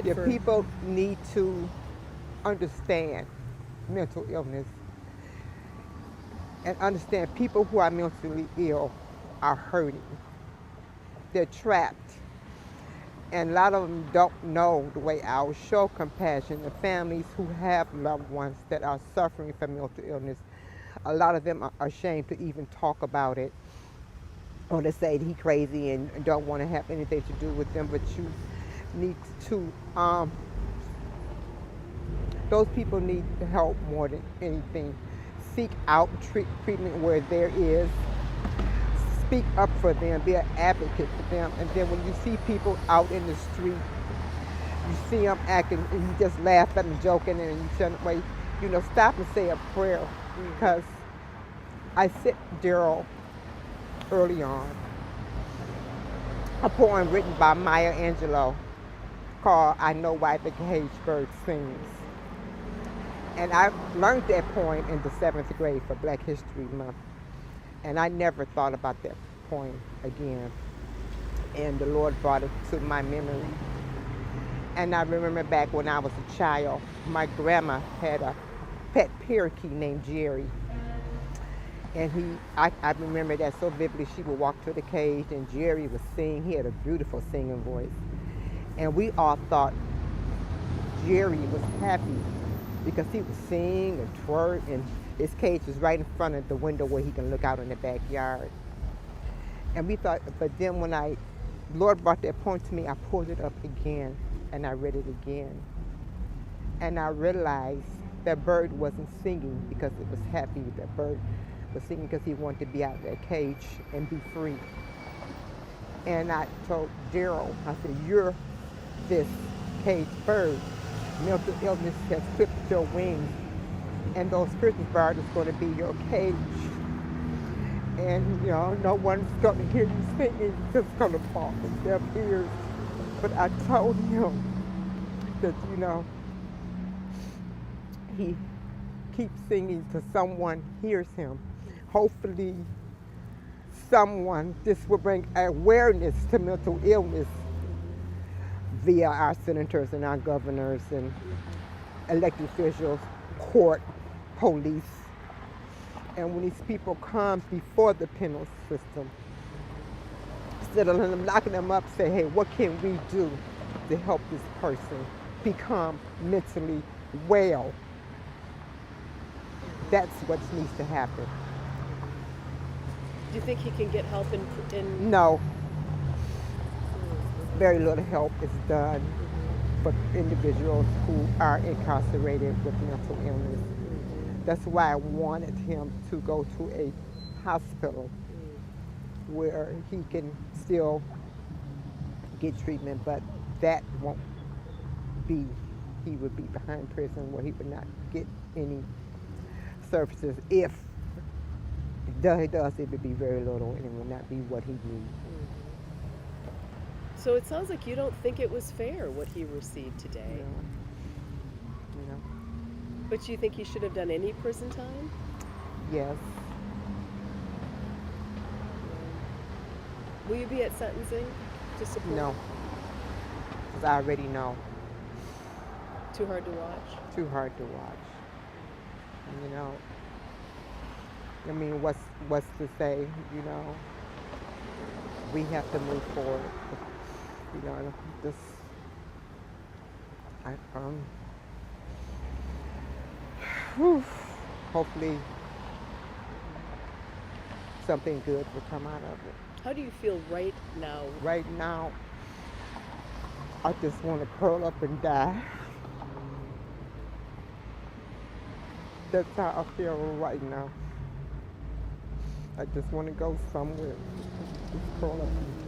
The people need to understand mental illness and understand people who are mentally ill are hurting. They're trapped. And a lot of them don't know the way I will show compassion to families who have loved ones that are suffering from mental illness. A lot of them are ashamed to even talk about it, or to say he crazy and don't want to have anything to do with them. But you need to, those people need help more than anything. Seek out treatment where there is. Speak up for them, be an advocate for them. And then when you see people out in the street, you see them acting and you just laugh at them joking and you turn away, stop and say a prayer. Because I sent Daryl early on a poem written by Maya Angelou called I Know Why the Caged Bird Sings. And I learned that poem in the 7th grade for Black History Month. And I never thought about that poem again. And the Lord brought it to my memory. And I remember back when I was a child, my grandma had a pet parakeet named Jerry. And I remember that so vividly. She would walk to the cage and Jerry would sing. He had a beautiful singing voice. And we all thought Jerry was happy because he would sing and twerk, and his cage was right in front of the window where he can look out in the backyard. And we thought, but then when Lord brought that point to me, I pulled it up again and I read it again. And I realized that bird wasn't singing because it was happy. That bird was singing because he wanted to be out of that cage and be free. And I told Daryl, I said, you're this caged bird. Mental illness has clipped your wings, and those Christmas birds is going to be your cage. And no one's going to hear you singing because it's going to fall in their ears. But I told him that he keeps singing till someone hears him. Hopefully this will bring awareness to mental illness via our senators and our governors and elected officials, court, police. And when these people come before the penal system, instead of locking them up, say, hey, what can we do to help this person become mentally well? That's what needs to happen. Do you think he can get help in? No. Very little help is done for individuals who are incarcerated with mental illness. That's why I wanted him to go to a hospital where he can still get treatment, but that won't be, he would be behind prison where he would not get any services. If he does, it would be very little and it would not be what he needs. So it sounds like you don't think it was fair what he received today. No. But you think he should have done any prison time? Yes. Will you be at sentencing to support? No. Because I already know. Too hard to watch? Too hard to watch. I mean, what's to say, we have to move forward. Hopefully something good will come out of it. How do you feel right now? Right now, I just want to curl up and die. That's how I feel right now. I just want to go somewhere, just curl up and die.